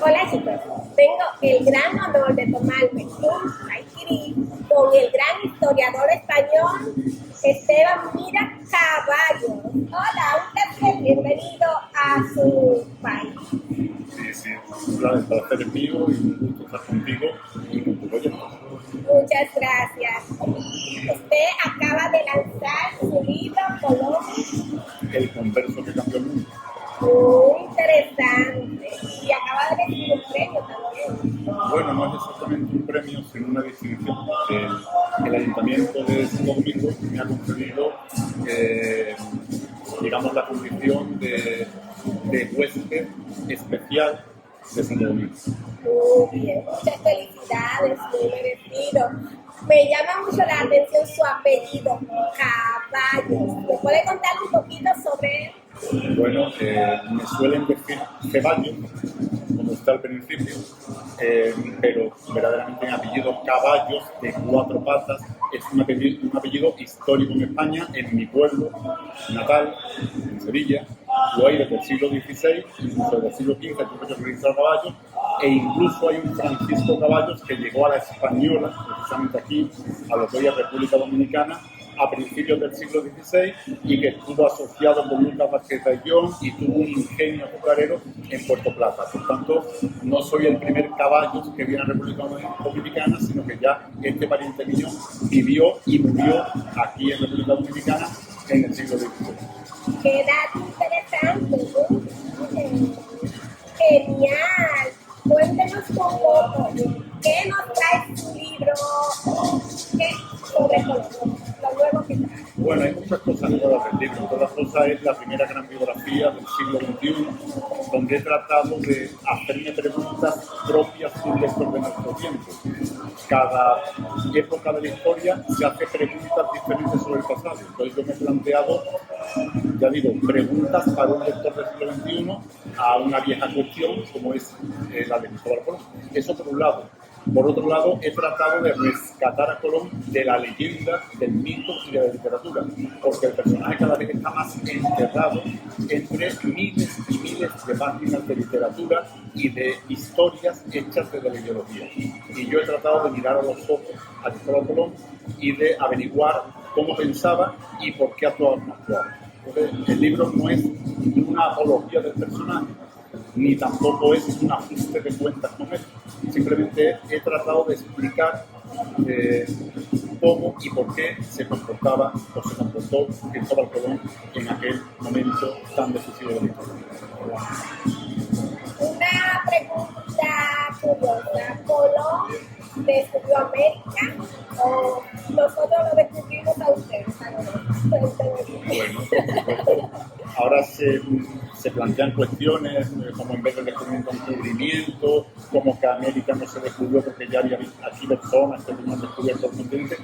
Hola chicos, tengo el gran honor de tomarme un daiquiri con el gran historiador español Esteban Mira Caballo. Hola, un placer, bienvenido a su país. Sí, claro, el placer es mío y un gusto estar contigo y con tu proyecto. Muchas gracias. Usted acaba de lanzar su libro Colón. El converso que cambió el mundo. Muy interesante. Y acaba de recibir un premio también. Bueno, no es exactamente un premio, sino una distinción. El Ayuntamiento de Santo Domingo me ha concedido, digamos, la condición de huésped especial de Santo Domingo. Muy bien, muchas felicidades, muy merecido. Me llama mucho la atención su apellido, Caballos. ¿Me puede contar un poquito sobre él? Bueno, me suelen decir Ceballos, como está al principio, pero verdaderamente en apellido Caballos, de 4 patas, es un apellido histórico en España, en mi pueblo natal, en Sevilla. Lo hay desde el siglo XVI, incluso desde el siglo XV, el propio Francisco Caballos, e incluso hay un Francisco Caballos que llegó a la Española, precisamente aquí, a lo que hoy es República Dominicana, a principios del siglo XVI y que estuvo asociado con Lucas Vázquez Ayllón y tuvo un ingenio azucarero en Puerto Plata. Por tanto, no soy el primer Caballos que viene a República Dominicana, sino que ya este pariente mío vivió y murió aquí en República Dominicana en el siglo XVI. ¡Qué dato interesante! Genial. Cuéntenos un poco, ¿qué nos trae su libro sobre Colón? Lo nuevo que trae. Bueno, hay muchas cosas nuevas del libro. Todas las cosas es la primera gran biografía del siglo XXI, donde he tratado de hacerme preguntas propias de un lector de nuestro tiempo. Cada época de la historia se hace preguntas diferentes sobre el pasado. Entonces yo me he planteado, ya digo, preguntas para un lector del siglo XXI a una vieja cuestión como es la de Cristóbal Colón. Eso por un lado. Por otro lado, he tratado de rescatar a Colón de la leyenda, del mito y de la literatura, porque el personaje cada vez está más enterrado entre miles y miles de páginas de literatura y de historias hechas desde la ideología. Y yo he tratado de mirar a los ojos a Cristóbal Colón y de averiguar cómo pensaba y por qué actuaba como actuaba. Entonces, el libro no es una apología del personaje, ni tampoco es un ajuste de cuentas con él. Simplemente he tratado de explicar cómo y por qué se comportaba o se comportó Cristóbal Colón en aquel momento tan decisivo de la historia. Una pregunta curiosa. ¿Colón descubrió América o nosotros lo descubrimos a ustedes? Bueno, ahora se plantean cuestiones como en vez de descubrimiento un descubrimiento, como que América no se descubrió porque ya había aquí personas que tenían descubierto el continente.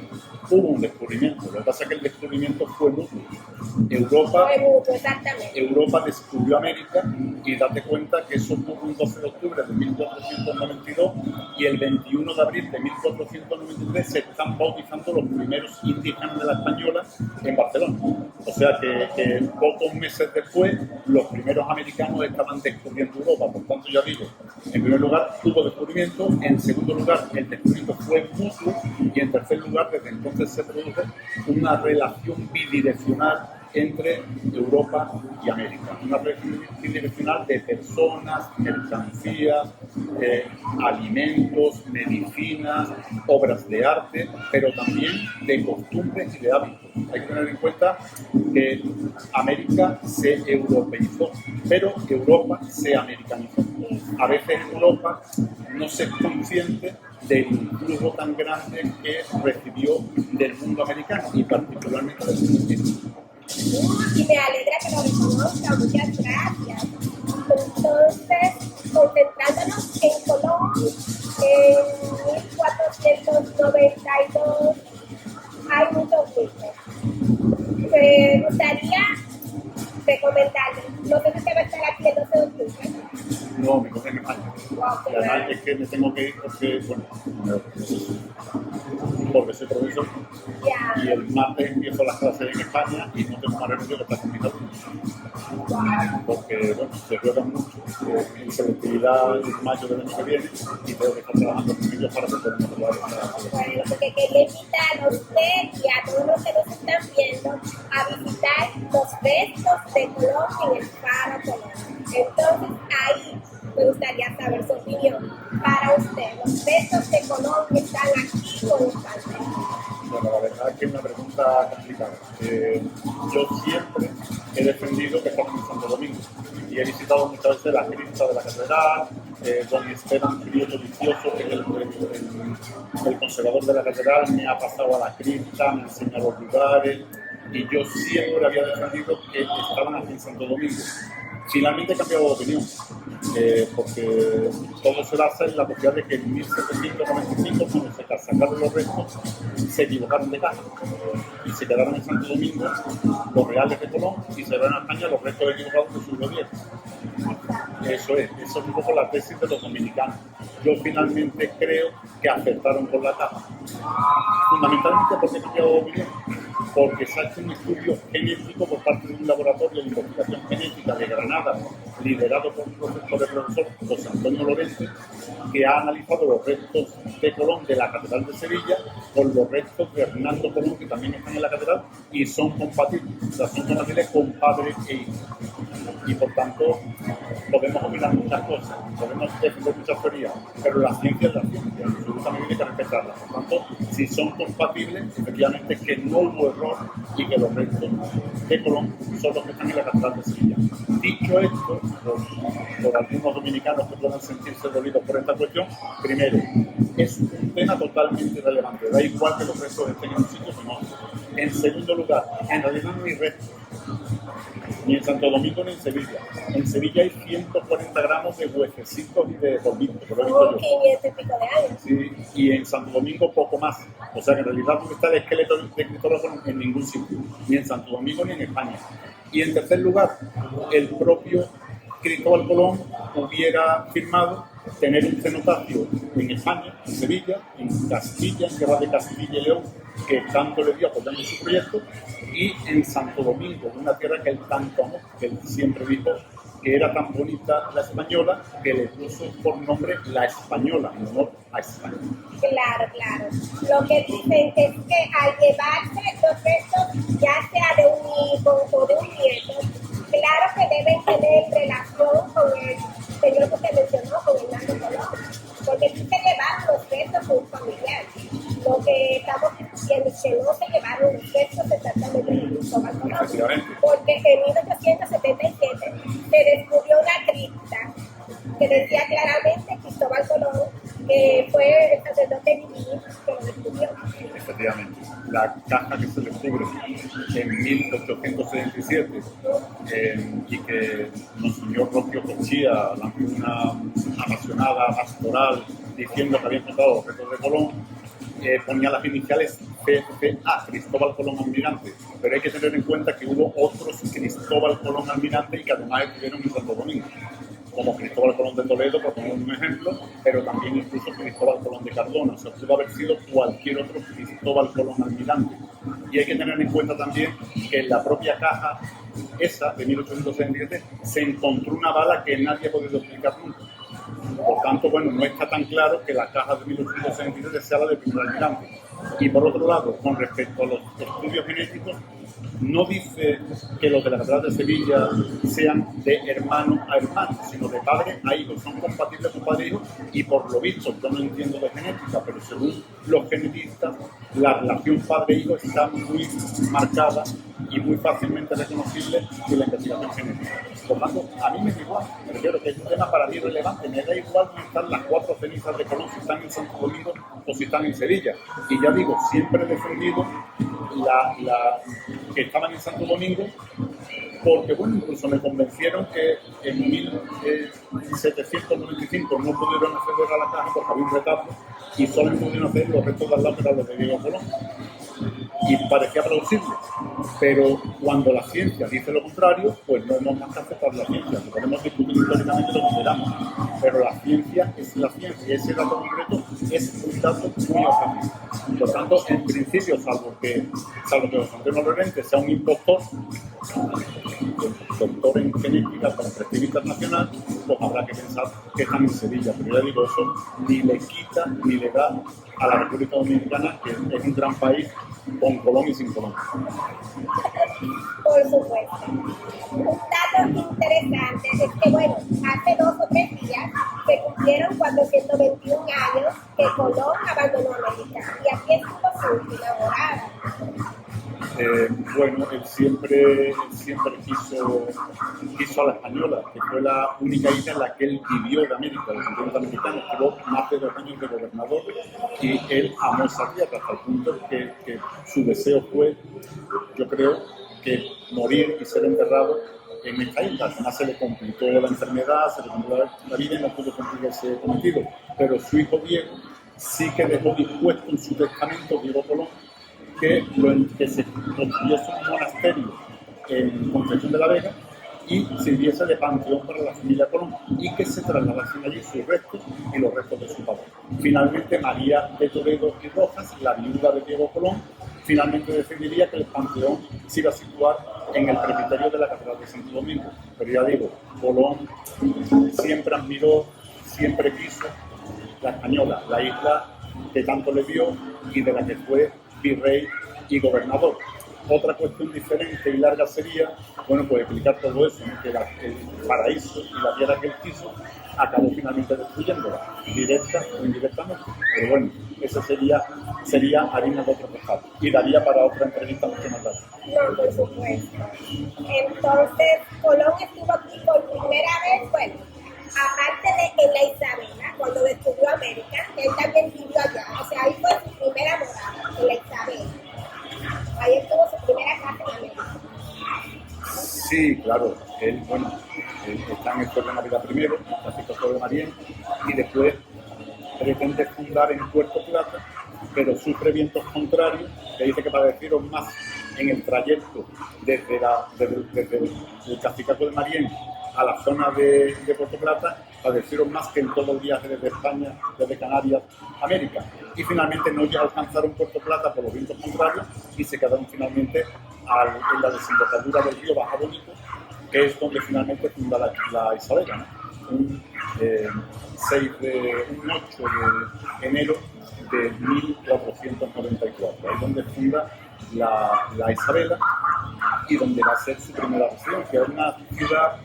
Hubo un descubrimiento, lo que pasa es que el descubrimiento fue mutuo. Europa descubrió América y date cuenta que eso ocurrió el 12 de octubre de 1492 y el 21 de abril de 1493 se están bautizando los primeros indígenas de la Española en Barcelona. O sea que pocos meses después los primeros americanos estaban descubriendo Europa. Por tanto, ya digo, en primer lugar hubo descubrimiento, en segundo lugar el descubrimiento fue mutuo y en tercer lugar desde entonces se produjo una relación bidireccional entre Europa y América. Una relación bidireccional de personas, mercancías, alimentos, medicinas, obras de arte, pero también de costumbres y de hábitos. Hay que tener en cuenta que América se europeizó, pero Europa se americanizó. A veces Europa no se es consciente del influjo tan grande que recibió del mundo americano y particularmente del mundo chino. Y me alegra que lo reconozca, muchas gracias. Entonces, concentrándonos en Colón, en 1492 hay muchos mitos. Me gustaría recomendarles, no sé si usted va a estar aquí el 12 de octubre. No, me cogen en España. Y además es que me tengo que ir porque, bueno, porque soy profesor. Ya. y el martes empiezo las clases en España y no tengo más remedio que estar con mis alumnos. Porque, bueno, se juegan mucho en selectividad en mayo del año que viene y tengo que estar trabajando con ellos para que podamos probar esta. Bueno, porque quería invitar a usted y a todos los que nos están viendo a visitar los restos de Colón en el Faro Colón. Entonces, ahí me gustaría saber su opinión. Para usted, ¿los restos de Colón están aquí o no están aquí? Bueno, la verdad es que es una pregunta complicada. Yo siempre he defendido que estamos en Santo Domingo y he visitado muchas veces la cripta de la catedral, don Esteban Prieto Vicioso, que es el conservador de la catedral, me ha pasado a la cripta, me ha enseñado los lugares y yo siempre había defendido que estaban aquí en Santo Domingo. Finalmente he cambiado de opinión, porque todo se basa en la posibilidad de que en 1795, cuando se sacaron los restos, se equivocaron de casa y se quedaron en Santo Domingo los reales de Colón y se van a España los restos equivocados de siglo X. Eso es un poco la tesis de los dominicanos. Yo finalmente creo que acertaron con la caja. Fundamentalmente porque he cambiado de opinión, porque se ha hecho un estudio genético por parte de un laboratorio de investigación genética de Granada, liderado por el profesor José Antonio Lorente, que ha analizado los restos de Colón de la Catedral de Sevilla con los restos de Hernando Colón, que también están en la catedral, y son compatibles, o sea, son compatibles con padre e hijo. Y por tanto, podemos opinar muchas cosas, podemos defender muchas teorías, pero la ciencia es la ciencia, y nosotros también hay que respetarla. Por tanto, si son compatibles, efectivamente es que no hubo error y que los restos de Colón son los que están en la catedral de Sevilla. Dicho esto, por algunos dominicanos que puedan sentirse dolidos por esta cuestión, primero, es un tema totalmente irrelevante, da igual que los restos estén en un sitio o no. En segundo lugar, en realidad no hay restos, ni en Santo Domingo ni en Sevilla. En Sevilla hay 140 gramos de huesecitos y de polvitos, que lo he visto yo. 500 y pico de años. Sí, y en Santo Domingo poco más. O sea que en realidad no está el esqueleto de Cristóbal Colón en ningún sitio, ni en Santo Domingo ni en España. Y en tercer lugar, el propio Cristóbal Colón hubiera firmado tener un cenotafio en España, en Sevilla, en Castilla, en Guerra de Castilla y León, que tanto le dio apoyando su proyecto, y en Santo Domingo, una tierra que él tanto amó, que él siempre dijo que era tan bonita la española, que le puso por nombre La Española, en honor a España. Claro, claro. Lo que dicen es que al llevarse los restos, ya sea de un hijo o de un nieto, claro que deben tener relación con el señor que usted mencionó, con Hernando Colón, porque sí se llevaron los restos con un familiar. Lo que estamos diciendo es que no se llevaron los restos exactamente de Cristóbal Colón, porque en 1877 se descubrió una cripta que decía claramente Cristóbal Colón, que fue el sacerdote divino que lo descubrió. Efectivamente, la caja que se descubre en 1877 y que Monseñor Rocío Cochía lanzó una apasionada pastoral diciendo que había encontrado los restos de Colón, ponía las iniciales CCA, Cristóbal Colón Almirante, pero hay que tener en cuenta que hubo otros Cristóbal Colón Almirante y que además estuvieron en Santo Domingo, como Cristóbal Colón de Toledo, por poner un ejemplo, pero también incluso Cristóbal Colón de Cardona, o sea, pudo haber sido cualquier otro Cristóbal Colón Almirante. Y hay que tener en cuenta también que en la propia caja esa de 1877 se encontró una bala que nadie ha podido explicar nunca. Por tanto, bueno, no está tan claro que la caja de 1877 sea la del primer almirante. Y por otro lado, con respecto a los estudios genéticos, no dice que los de la Catedral de Sevilla sean de hermano a hermano, sino de padre a hijo. Son compatibles con padre e hijo y por lo visto, yo no entiendo de genética, pero según los genetistas, la relación padre-hijo está muy marcada y muy fácilmente reconocible en la investigación genética. Por tanto, a mí me da igual, me refiero que es un tema para mí relevante, me da igual dónde están las 4 cenizas de Colón, si están en Santo Domingo o si están en Sevilla. Y ya digo, siempre he defendido que estaban en Santo Domingo, porque bueno, incluso me convencieron que en 1795 no pudieron acceder a la caja porque había un retablo y solo pudieron hacer los restos de al lado que eran los de Diego Colón. y parecía plausible. Pero cuando la ciencia dice lo contrario, pues no hemos más que aceptar la ciencia. Podemos discutir históricamente lo que queramos, pero la ciencia es la ciencia y ese dato concreto es un dato muy objetivo. Por tanto, en principio, salvo que José Antonio Lorente sea un impostor, doctor en genética con prestigio internacional, pues habrá que pensar que están en Sevilla. Pero ya digo, eso ni le quita ni le da a la República Dominicana, que es un gran país con Colón y sin Colón. Por supuesto. Un dato interesante es que, bueno, hace 2 o 3 días se cumplieron 421 años que Colón abandonó América y aquí estuvo su última morada. Bueno, él siempre quiso a la Española, que fue la única isla en la que él vivió de América, del continente americano. Estuvo más de 2 años de gobernador y él amó esa tierra hasta el punto que su deseo fue, yo creo, que morir y ser enterrado en esta isla. Además se le complicó la enfermedad, se le complicó la vida y no pudo cumplir ese cometido. Pero su hijo Diego sí que dejó dispuesto en su testamento, Diego Colón, que se construyese un monasterio en Concepción de la Vega y sirviese de panteón para la familia Colón y que se trasladasen allí sus restos y los restos de su padre. Finalmente, María de Toledo y Rojas, la viuda de Diego Colón, finalmente decidiría que el panteón se iba a situar en el presbiterio de la Catedral de Santo Domingo. Pero ya digo, Colón siempre admiró, siempre quiso la Española, la isla que tanto le dio y de la que fue virrey y gobernador. Otra cuestión diferente y larga sería, bueno, pues explicar todo eso, ¿no? Que el paraíso y la tierra que él quiso acabó finalmente destruyéndola, directa o indirectamente. Pero bueno, eso sería harina de otro costal y daría para otra entrevista mucho más larga. No, por supuesto. Entonces, Colón estuvo aquí por primera vez, bueno, aparte de en la Isabela, cuando descubrió América, él también vivió allá. O sea, ahí fue su primera morada, en la Isabela. Ahí estuvo su primera casa en América. Sí, claro. Él está en el Puerto de Navidad primero, Francisco Flor de Marién, y después pretende fundar en Puerto Plata, pero sufre vientos contrarios, que dice que para deciros más en el trayecto desde el Cacicaco de Marién a la zona de Puerto Plata, para deciros más que en todo el viaje desde España, desde Canarias a América. Y finalmente no ya alcanzaron Puerto Plata por los vientos contrarios y se quedaron finalmente en la desembocadura del río Baja Bonito, que es donde finalmente funda la Isabela, ¿no? Un 8 de enero de 1494. Es donde funda la Isabela y donde va a ser su primera residencia. Es una ciudad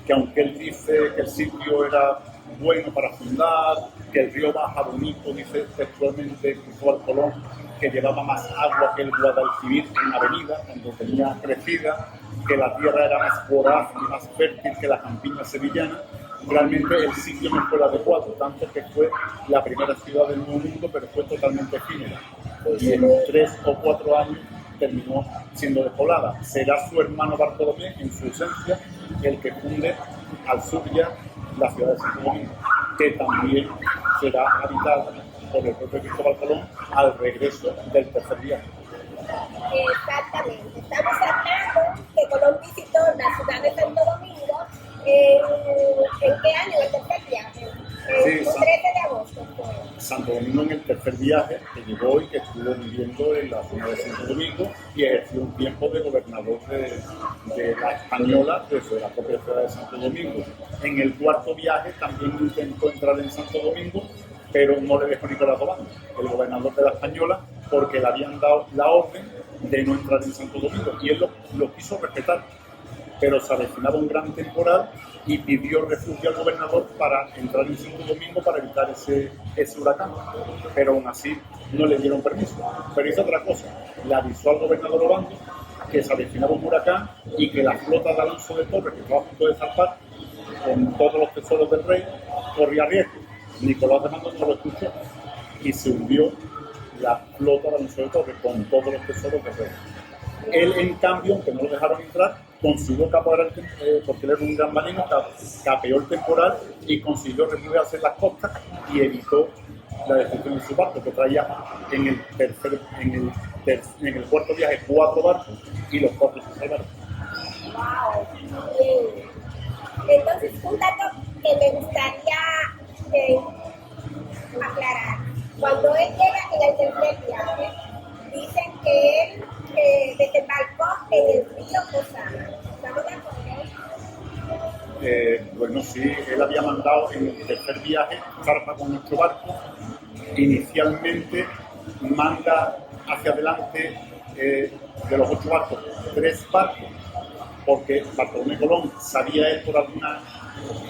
que, aunque él dice que el sitio era bueno para fundar, que el río Baja Bonito, dice textualmente Cristóbal Colón, que llevaba más agua que el Guadalquivir en avenida, cuando tenía crecida, que la tierra era más voraz y más fértil que la campiña sevillana. Realmente el sitio no fue el adecuado, tanto que fue la primera ciudad del Nuevo Mundo, pero fue totalmente efímera. Y en 3 o 4 años terminó siendo despoblada. Será su hermano Bartolomé, en su esencia, el que funde al sur ya la ciudad de Santo Domingo, que también será habitada por el propio Cristóbal Colón al regreso del tercer viaje. Exactamente. Estamos hablando que Colón visitó la ciudad de Santo Domingo ¿en qué año? ¿El tercer viaje? El 13 de agosto fue. Santo Domingo en el tercer viaje que llegó y que estuvo viviendo en la zona de Santo Domingo y ejerció un tiempo de gobernador de la Española desde la propia ciudad de Santo Domingo. En el cuarto viaje también intentó entrar en Santo Domingo, pero no le dejó Nicolás Obando, el gobernador de la Española, porque le habían dado la orden de no entrar en Santo Domingo y él lo quiso respetar, pero se avecinaba un gran temporal y pidió refugio al gobernador para entrar en Santo Domingo para evitar ese huracán, pero aún así no le dieron permiso. Pero hizo otra cosa, le avisó al gobernador Obando que se avecinaba un huracán y que la flota de Alonso de Torres, que estaba a punto de zarpar con todos los tesoros del rey, corría riesgo. Nicolás de Mando no lo escuchó y se hundió la flota de Alonso de Torres con todos los tesoros del rey. Él, en cambio, aunque no lo dejaron entrar, consiguió capear porque él era un gran marino, capeó el temporal y consiguió refugiarse en las costas y evitó la destrucción de su barco, que traía en el en el cuarto viaje 4 barcos y los 4 se salvaron. Wow, bien. Entonces, un dato que me gustaría eh, aclarar. Cuando él llega en el tercer viaje, dicen que él desembarcó en el río Osama. ¿Estamos de acuerdo? Bueno, sí, él había mandado en el tercer viaje zarpa con 8 barcos. Inicialmente manda hacia adelante de los 8 barcos 3 barcos, porque Bartolomé Colón sabía él por alguna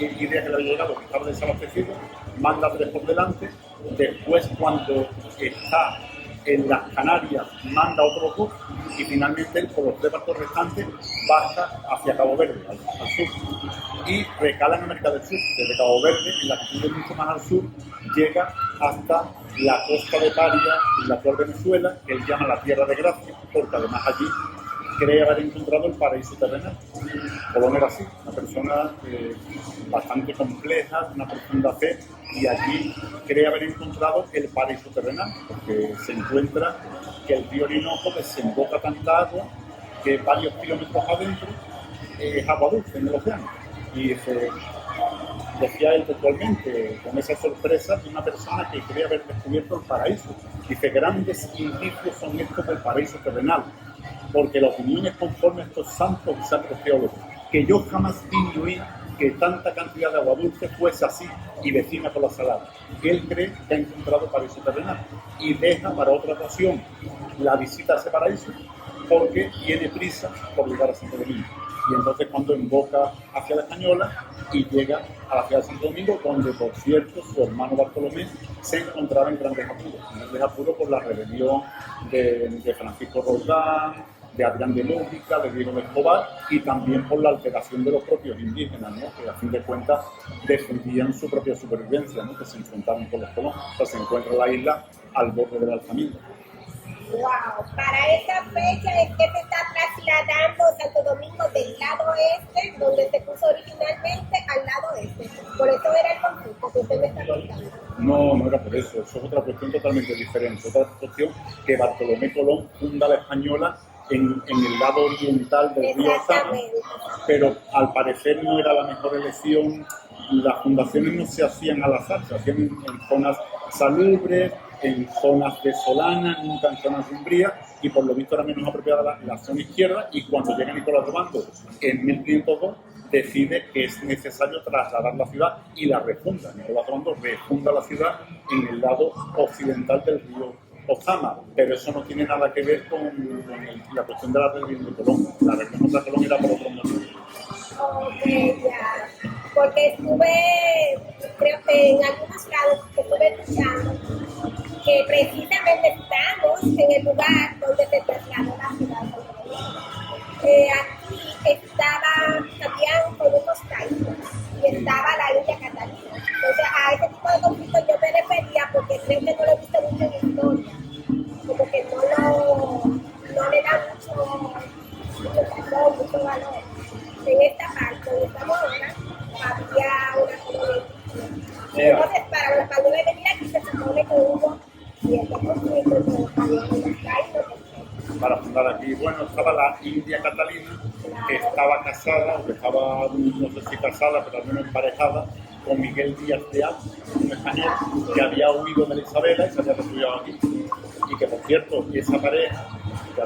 idea que le había llegado que estaba desabastecido, manda 3 por delante. Después, cuando está en las Canarias, manda otros 2 y finalmente él, con los 3 barcos restantes, baja hacia Cabo Verde, al sur, y recala en América del Sur. Desde Cabo Verde, en latitud mucho más al sur, llega hasta la costa de Paria, en la actual Venezuela, que él llama la Tierra de Gracia, porque además allí cree haber encontrado el paraíso terrenal. Colón era así, una persona bastante compleja, de una profunda fe, y allí cree haber encontrado el paraíso terrenal, porque se encuentra que el río Orinoco desemboca tanta agua que varios kilómetros adentro es agua dulce en el océano. Y decía él textualmente, con esa sorpresa de una persona que cree haber descubierto el paraíso. Dice, grandes indicios son estos del paraíso terrenal, porque la opinión es conforme a estos santos y sacros teólogos, que yo jamás vi ni oí que tanta cantidad de agua dulce fuese así y vecina con la salada. Él cree que ha encontrado el paraíso terrenal y deja para otra ocasión la visita a ese paraíso porque tiene prisa por llegar a Santo Domingo. Y entonces cuando emboca hacia la Española y llega a la ciudad de Santo Domingo, donde por cierto su hermano Bartolomé se encontraba en grandes apuros por la rebelión de Francisco Roldán, de Adrián de Mújica, de Diego de Escobar, y también por la alteración de los propios indígenas, ¿no? Que a fin de cuentas defendían su propia supervivencia, ¿no? Que se enfrentaron con los colonos. O sea, se encuentra la isla al borde del alzamiento. Wow, para esa fecha es que se está trasladando Santo Domingo del lado este, donde se puso originalmente, al lado este. Por eso era el conflicto que usted me está contando. No era por eso es otra cuestión totalmente diferente. Otra cuestión que Bartolomé Colón funda la Española en el lado oriental del río Osama, pero al parecer no era la mejor elección. Las fundaciones no se hacían al azar, se hacían en zonas salubres, en zonas desolanas, nunca en zonas umbrías, y por lo visto era menos apropiada la zona izquierda. Y cuando llega Nicolás Obando en 1502, decide que es necesario trasladar la ciudad y la refunda. Nicolás Obando refunda la ciudad en el lado occidental del río Osama, pero eso no tiene nada que ver con la cuestión de la rebelión de Colón. La rebelión de Colón era por otro motivo. Ok, ya. Porque creo que en algunos lados estuve escuchando que precisamente estamos en el lugar donde se trasladó la ciudad de Santo Domingo. Aquí habían con unos caídos y estaba la India Catalina. Entonces a ese tipo de conflictos yo me refería porque creo que no lo he visto mucho en la historia. Como que no le da mucho valor. En esta parte donde estamos ahora había una colonia. Entonces para los españoles venir aquí se supone que hubo ciertos conflictos entre los españoles y los caídos. Para fundar aquí, bueno, estaba la India Catalina, que estaba casada, no sé si casada, pero al menos emparejada, con Miguel Díaz de Alba, un español que había huido de la Isabela y se había refugiado aquí. Y que, por cierto, esa pareja, la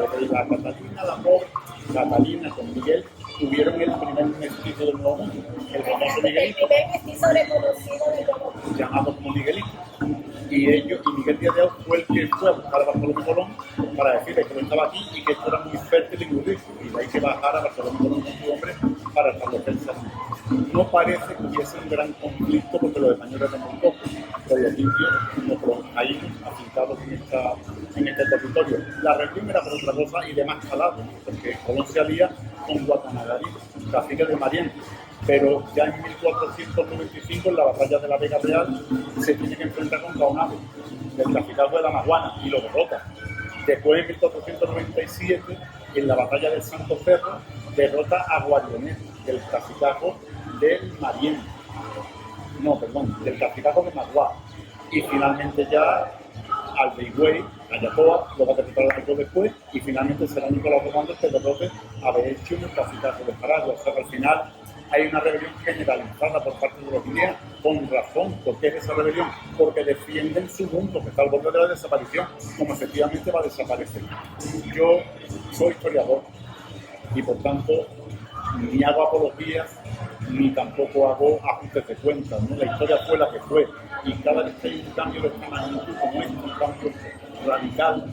Catalina, la pobre Catalina con Miguel, tuvieron el primer mestizo del Nuevo Mundo, el famoso Miguelito. El primer mestizo reconocido del Nuevo Mundo. Llamado como Miguelito. Y Miguel Díaz de Alba fue el que fue a buscar a Bartolomé Colón para decirle que no estaba aquí y que esto era muy fértil y muy rico. Y de ahí que bajara a Bartolomé Colón con su hombre para establecerse aquí. No parece que hubiese un gran conflicto porque los españoles eran muy pocos, pero los indios, los caídos afincados en este territorio. La rebelión era por otra cosa y de más calado, porque Colón se alía con Guatanagarí, cacique de Marién. Pero ya en 1495, en la batalla de la Vega Real, se tiene que enfrentar contra un ave del traficado de la Maguana y lo derrota. Después, en 1497, en la batalla del Santo Ferro, derrota a Guarionet, del traficado del Marién. No, perdón, del traficado de Maguá. Y finalmente ya al Beigüey, Ayacoa lo va a derrotar algo después y finalmente será Nicolás Román que derrote a Beecho en el Cacicazgo de Jaragua. O sea que al final hay una rebelión generalizada por parte de los indígenas, con razón. ¿Por qué es esa rebelión? Porque defienden su mundo, que está al borde de la desaparición, como efectivamente va a desaparecer. Yo soy historiador y por tanto ni hago apologías ni tampoco hago ajustes de cuentas, ¿no? La historia fue la que fue y cada vez que hay un cambio de esta magnitud como este, un cambio radical,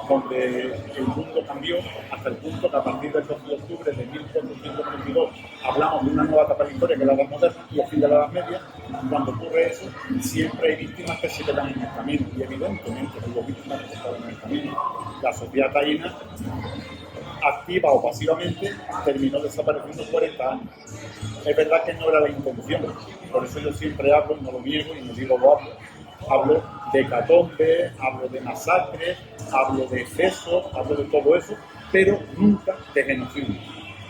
donde el mundo cambió hasta el punto que a partir del 12 de octubre de 1492 hablamos de una nueva etapa de la historia que es la Edad Moderna y el fin de la Edad Media. Cuando ocurre eso, siempre hay víctimas que se quedan en el camino y evidentemente hubo víctimas que se quedan en el camino. La sociedad taína, activa o pasivamente, terminó desapareciendo 40 años. Es verdad que no era la intención, por eso yo siempre hablo, no lo niego y no digo lo hablo. Hablo de hecatombe, hablo de masacres, hablo de excesos, hablo de todo eso, pero nunca de genocidio.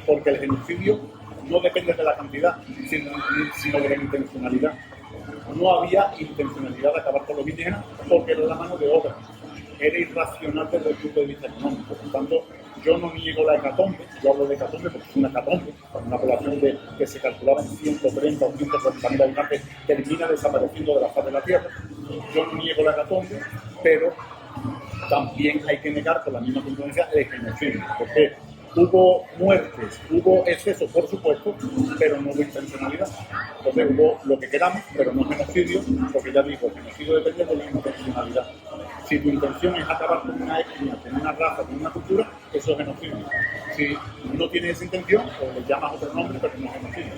Porque el genocidio no depende de la cantidad, sino de la intencionalidad. No había intencionalidad de acabar con los indígenas porque era la mano de obra. Era irracional desde el punto de vista económico. Por tanto, yo no niego la hecatombe, yo hablo de hecatombe porque es una hecatombe, una población que se calculaba en 130 o 140 mil habitantes termina desapareciendo de la faz de la Tierra. Yo no niego la hecatombe, pero también hay que negar con la misma contundencia el genocidio, porque hubo muertes, hubo excesos, por supuesto, pero no hubo intencionalidad. Entonces hubo lo que queramos, pero no genocidio, porque ya digo, el genocidio depende de la intencionalidad. Si tu intención es acabar con una etnia, con una raza, con una cultura, eso es genocidio. Si no tienes esa intención, o le llamas otro nombre, pero no es genocidio.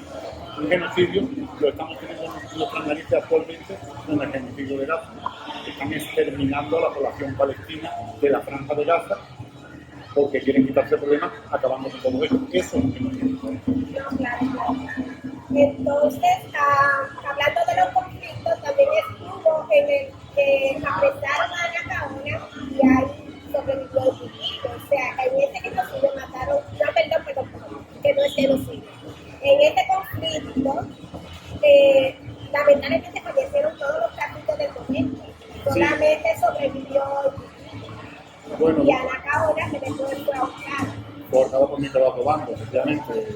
Un genocidio lo estamos teniendo en nuestras narices actualmente con el genocidio de Gaza, ¿no? Están exterminando a la población palestina de la Franja de Gaza porque quieren quitarse el problema acabando con todo eso. Eso es un genocidio. No, claro. Entonces, hablando de los conflictos, también estuvo en el que apresaron a Anacaona y ahí sobrevivió el Trujillo. O sea, en ese genocidio mataron, no, perdón, que no es genocidio. En este conflicto, lamentablemente fallecieron todos los caciques del momento. Solamente sobrevivió bueno, y Anacaona se le fue ahorcada. Ahorcada por Nicolás Obando, efectivamente.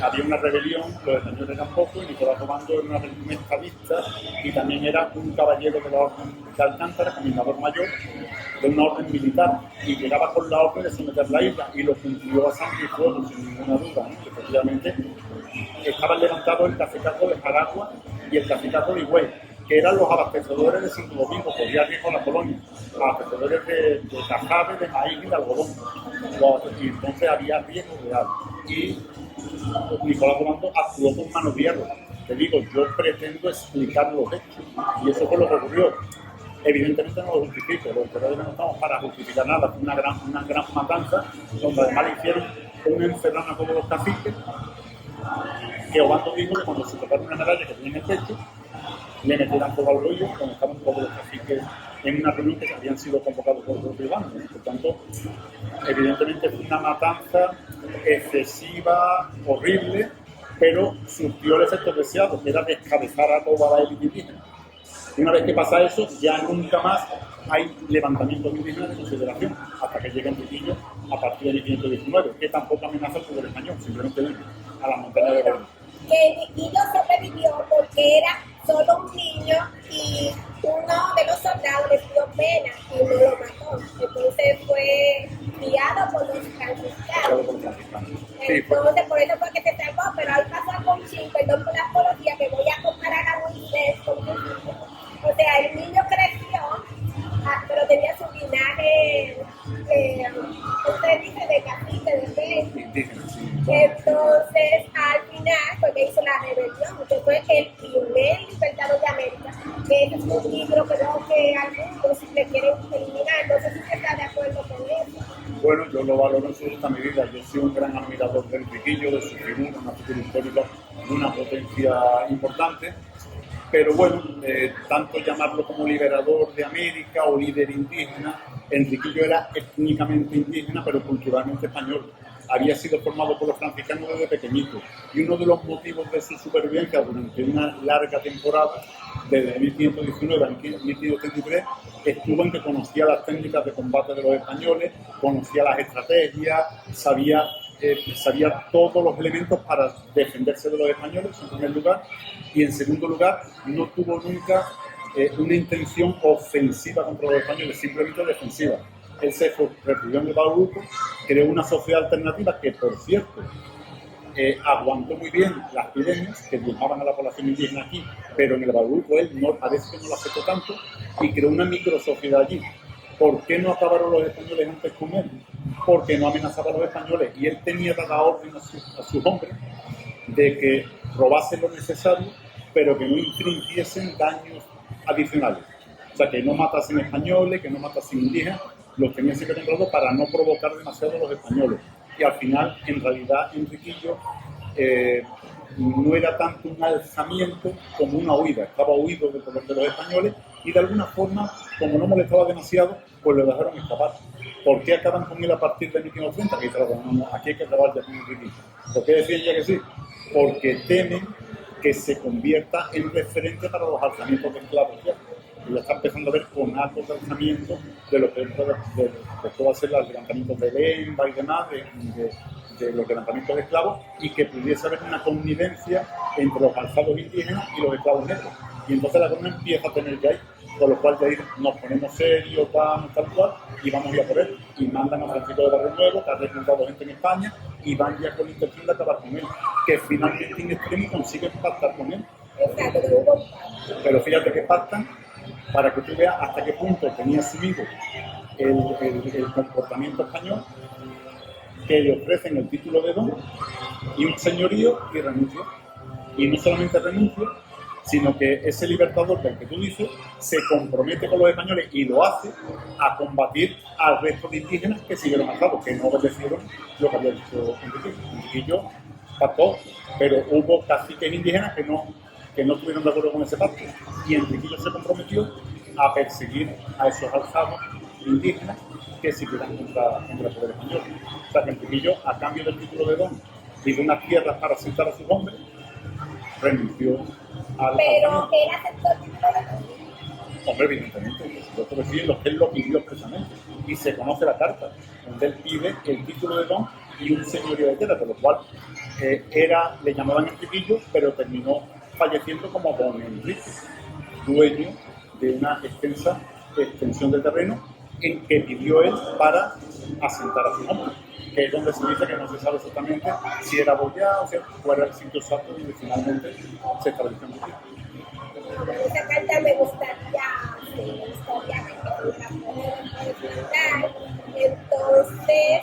Había una rebelión, los españoles eran pocos, y Nicolás Obando era una rebelión estadista y también era un caballero de la orden de Alcántara, caminador mayor, de una orden militar, y llegaba con la orden de someter la isla y lo cumplió a sangre y fuego, sin ninguna duda, ¿no? Efectivamente, estaban levantados el Cacicazgo de Jaragua y el Cacicazgo de Higüey, que eran los abastecedores de Santo Domingo, podía riesgo la colonia, abastecedores de cajabe, de maíz y de algodón. Y entonces había riesgo real. Y Nicolás Obando actuó con mano de hierro. Te digo, yo pretendo explicar los hechos. Y eso fue lo que ocurrió. Evidentemente no lo justifico, los historiadores no estamos para justificar nada. Fue una gran matanza, donde además le hicieron un encerrón a todos los caciques, que Obando dijo que cuando se tocaron una medalla que tenía en el pecho, le metieran fuego al rollo cuando estaban todos los caciques en una reunión que habían sido convocados por el propio bando. Por tanto, evidentemente fue una matanza excesiva, horrible, pero surtió el efecto deseado, que era descabezar a toda la élite indígena. Y una vez que pasa eso, ya nunca más hay levantamientos indígenas de consideración, hasta que llega el Trujillo a partir de 1519, que tampoco amenaza al poder español, simplemente a la montaña de Berlín. Que Trujillo sobrevivió porque era solo un niño y uno de los soldados le dio pena y no lo mató. Entonces fue criado por los franciscanos. Entonces por eso fue que se salvó, pero ahí pasó algo un chin, perdón por la apología, que voy a comparar a Moisés con Trujillo. O sea, el niño creció, pero tenía su linaje, usted dice, de cacique, de rey. Entonces, al final, pues le hizo la rebelión, que fue el primer libertador de América, que es un libro, creo que algunos le quieren eliminar, no sé si usted está de acuerdo con eso. Bueno, yo lo valoro en su justa medida, yo soy un gran admirador del Trujillo, de su figura, una figura histórica de una potencia importante, pero bueno, tanto llamarlo como liberador de América o líder indígena, Enriquillo era étnicamente indígena, pero culturalmente español. había sido formado por los franciscanos desde pequeñito y uno de los motivos de su supervivencia durante una larga temporada, desde 1519 a 1533, estuvo en que conocía las técnicas de combate de los españoles, conocía las estrategias, sabía todos los elementos para defenderse de los españoles, en primer lugar, y en segundo lugar, no tuvo nunca una intención ofensiva contra los españoles, simplemente defensiva. Él se refugió en el Bauruco, creó una sociedad alternativa que, por cierto, aguantó muy bien las epidemias que diezmaban a la población indígena aquí, pero en el Bauruco él parece que no lo aceptó tanto y creó una microsociedad allí. ¿Por qué no acabaron los españoles antes con él? Porque no amenazaba a los españoles y él tenía dada orden a sus hombres de que robasen lo necesario, pero que no infringiesen daños adicionales. O sea, que no matasen españoles, que no matasen indígenas, los tenía siempre controlados para no provocar demasiado a los españoles. Y al final, en realidad, Enriquillo no era tanto un alzamiento como una huida. Estaba huido del poder de los españoles y de alguna forma, como no molestaba demasiado, pues lo dejaron escapar. ¿Por qué acaban con él a partir de 1530? Que claro, no, aquí hay que acabar ya con Enriquillo. ¿Por qué decían ya que sí? Porque temen que se convierta en referente para los alzamientos de esclavos. Y ya está empezando a ver con altos de alzamientos de lo que puede ser los levantamientos de Lemba y demás, de los levantamientos de esclavos, y que pudiese haber una connivencia entre los alzados indígenas y los esclavos negros. Y entonces la corona empieza a tener ya ahí, con lo cual ya ahí nos ponemos serios, vamos tal cual, y vamos a ir a por él. Y mandan a Francisco de Barrio Nuevo, que ha reclutado gente en España, y van ya con la intención de acabar con él, que finalmente en extremo consiguen pactar con él. Exacto, que hubo un pacto. Pero fíjate que pactan para que tú veas hasta qué punto tenía asumido el comportamiento español, que le ofrecen el título de don y un señorío y renuncia. Y no solamente renuncia, sino que ese libertador del que tú dices se compromete con los españoles y lo hace a combatir al resto de indígenas que siguieron alzados, que no obedecieron lo que había dicho Enriquillo. Enriquillo pactó, pero hubo caciques indígenas que no estuvieron de acuerdo con ese pacto. Y Enriquillo se comprometió a perseguir a esos alzados indígenas que siguieran contra el poder español. O sea que Enriquillo, a cambio del título de don y de unas tierras para asentar a sus hombres, renunció al Pero alzamiento. él aceptó el título de don. Hombre, evidentemente, por supuesto que sí, lo que él lo pidió expresamente. Y se conoce la carta, donde él pide el título de don y un señorío de tierra, por lo cual le llamaban Enriquillo, pero terminó falleciendo como don Enrique, dueño de una extensión de terreno en que pidió él para asentar a su hombre, que es donde se dice que no se sabe exactamente si era Boyá o si fuera el sitio exacto donde finalmente se estableció Enrique. Esa carta me gustaría que la podemos presentar. Entonces,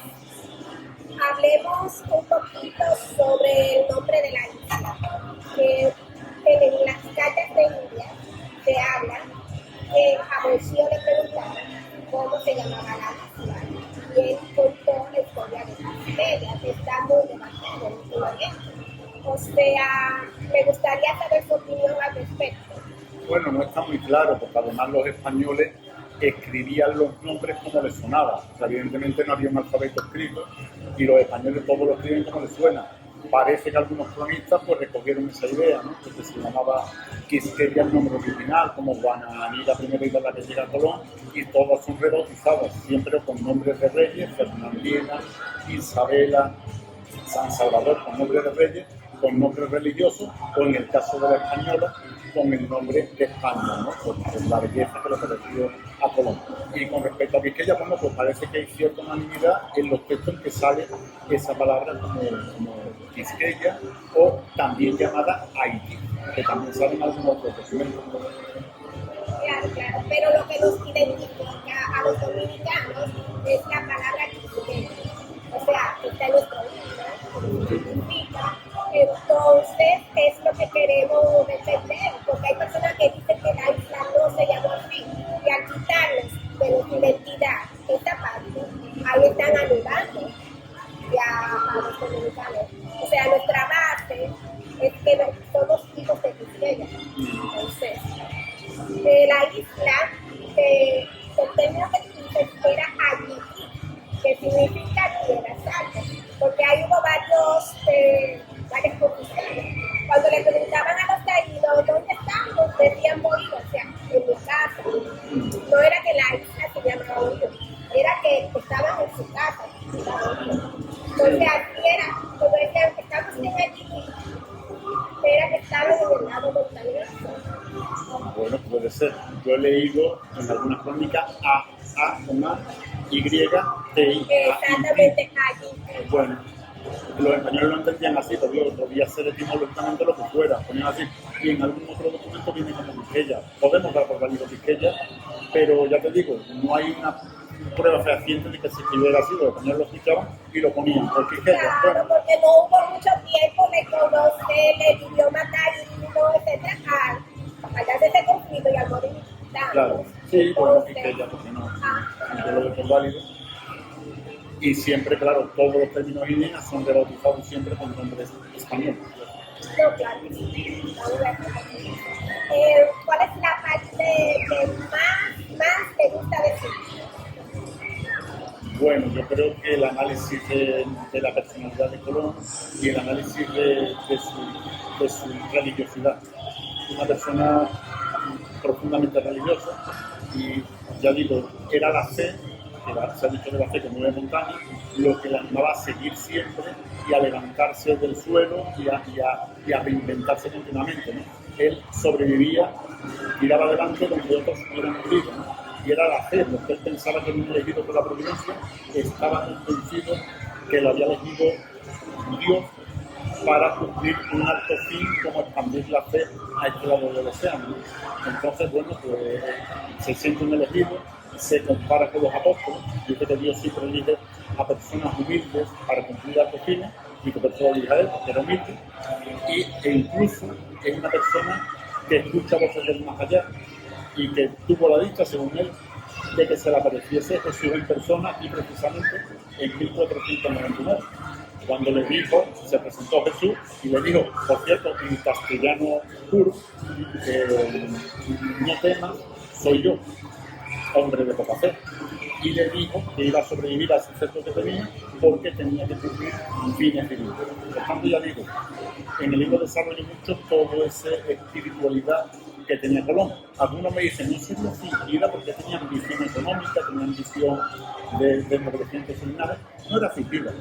hablemos un poquito sobre el nombre de la isla, que en las cartas de India se habla que a Boccío le preguntaron cómo se llamaba la isla, y él contó la historia de las estrellas, que está muy debatido últimamente. O sea, me gustaría saber su opinión al respecto. Bueno, no está muy claro, porque además los españoles escribían los nombres como les sonaba. O sea, evidentemente no había un alfabeto escrito y los españoles todos lo escriben como les suena. Parece que algunos cronistas pues recogieron esa idea, ¿no? Que se llamaba Quisqueya el nombre original, como Guananí, la primera isla a la que llega Colón, y todas son rebautizadas, siempre con nombres de reyes, Fernandina, Isabela, San Salvador con nombres de reyes, con nombres religiosos, o en el caso de la española, con el nombre de España, ¿no? Por la belleza que le pareció a Colón. Y con respecto a Quisqueya, bueno, pues parece que hay cierta unanimidad en los textos en que sale esa palabra como Quisqueya, o también llamada Haití, que también salen algunos otros documentos. Claro, pero lo que nos identifica a los dominicanos es la palabra quisqueya. O sea, está en nuestro libro, significa. Entonces, es lo que queremos defender, porque hay personas que dicen que la isla no se llama así, y al quitarles de nuestra identidad esta parte, ahí están anulando ya a los dominicanos. O sea, nuestra base es que somos hijos de Quisqueya. Entonces, de la isla, el término que se espera allí, que significa tierra alta, porque varias condiciones. Cuando le preguntaban a los taínos dónde estamos, decían Bohío, o sea, en mi casa. No era que la isla se llamaba Bohío, era que estaban en su casa. Entonces así era, cuando decían que estamos en allí, era que estaban en el lado montañoso. Bueno, puede ser. Yo he leído en algunas crónicas A con A, Y, T, I. Exactamente, allí. Bueno, los españoles lo entendían así, pero podía ser etimológicamente lo que fuera, ponían así. Y en algún otro documento viene como Quisqueya. Podemos dar por válido Quisqueya, pero ya te digo, no hay una prueba fehaciente de que se escribiera así, los españoles lo escuchaban y lo ponían por Quisqueya. Claro, porque no hubo mucho tiempo de conocer el idioma taíno, etcétera, al darse ese conflicto y al morir. Claro, sí, por Quisqueya, porque no, yo lo doy por válido. Y siempre, claro, todos los términos indígenas son rebautizados siempre con nombres españoles. No, claro. ¿Cuál es la parte que más te gusta decir? Bueno, yo creo que el análisis de la personalidad de Colón y el análisis de su religiosidad. Una persona profundamente religiosa y, ya digo, era la fe, se ha dicho de la fe que mueve montañas, lo que le animaba a seguir siempre y a levantarse del suelo y a reinventarse continuamente, ¿no? Él sobrevivía, tiraba adelante donde otros hubieran morido, ¿no? Y era la fe, porque él pensaba que era un elegido por la providencia, estaba convencido que lo había elegido Dios para cumplir un alto fin como expandir la fe a este lado del océano, ¿no? Entonces, bueno, pues se siente un elegido, se compara con los apóstoles, dice que Dios siempre elige a personas humildes para cumplir altos fines, y que por eso elige a él, porque era humilde, e incluso es una persona que escucha voces del más allá, y que tuvo la dicha, según él, de que se le apareciese Jesús en persona y precisamente en 1499. Cuando le dijo, se presentó Jesús y le dijo, por cierto, en castellano puro, no temas, soy yo, hombre de poca fe. Y le dijo que iba a sobrevivir a ese efecto que tenía porque tenía que cumplir fines divinos. Por tanto, ya digo, en el libro desarrollo mucho toda esa espiritualidad que tenía Colón. Algunos me dicen, no se lo fingida porque tenía ambición económica, tenía ambición de enriquecimiento seminario. No era fingida,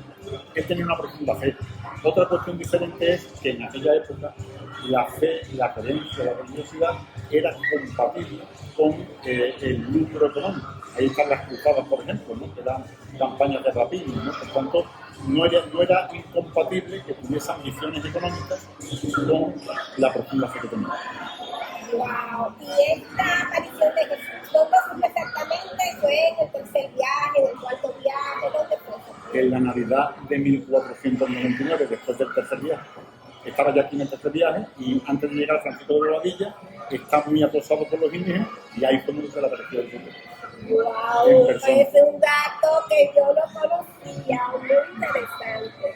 él tenía una profunda fe. Otra cuestión diferente es que en aquella época la fe, la creencia, la religiosidad era compatible con el lucro económico. Ahí están las cruzadas, por ejemplo, ¿no? Que eran campañas de rapina, ¿no? Por tanto, no era incompatible que tuviese ambiciones económicas con la profunda fe que tenía. Wow. Y esta aparición de Jesús, ¿dónde fue exactamente? ¿Fue en el tercer viaje, en el cuarto viaje? ¿Dónde fue? En la Navidad de 1499, después del tercer viaje. Estaba ya aquí en el tercer viaje y antes de llegar a Francisco de Bobadilla, está muy acosado por los indígenas y ahí fue donde se le apareció el Señor. Wow, es un dato que yo no conocía, muy interesante.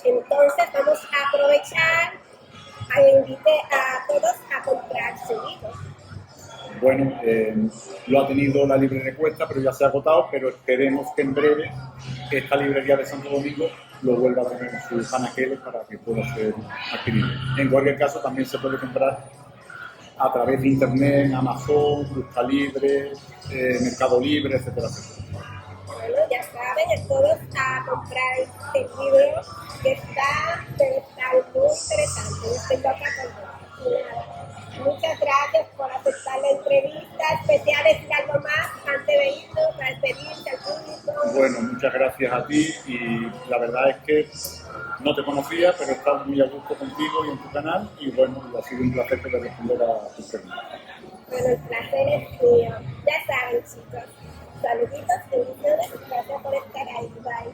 Entonces vamos a aprovechar a invite a todos a comprar su libro. Bueno, lo ha tenido la librería Cuesta, pero ya se ha agotado, pero esperemos que en breve esta librería de Santo Domingo lo vuelva a tener en sus anaqueles para que pueda ser adquirido. En cualquier caso, también se puede comprar a través de internet, en Amazon, Busca Libre, Mercado Libre, etcétera, etcétera. Bueno, ya saben, todos a comprar este libro que está muy interesante. Estoy loca con él. Muchas gracias por aceptar la entrevista. Especial decir algo más antes de irnos, para despedirse al público. Bueno, muchas gracias a ti y la verdad es que no te conocía, pero he estado muy a gusto contigo y en tu canal y bueno, ha sido un placer poder responder a tus preguntas. Bueno, el placer es mío. Ya saben, chicos. Saluditos, bendiciones, gracias por estar ahí. Bye.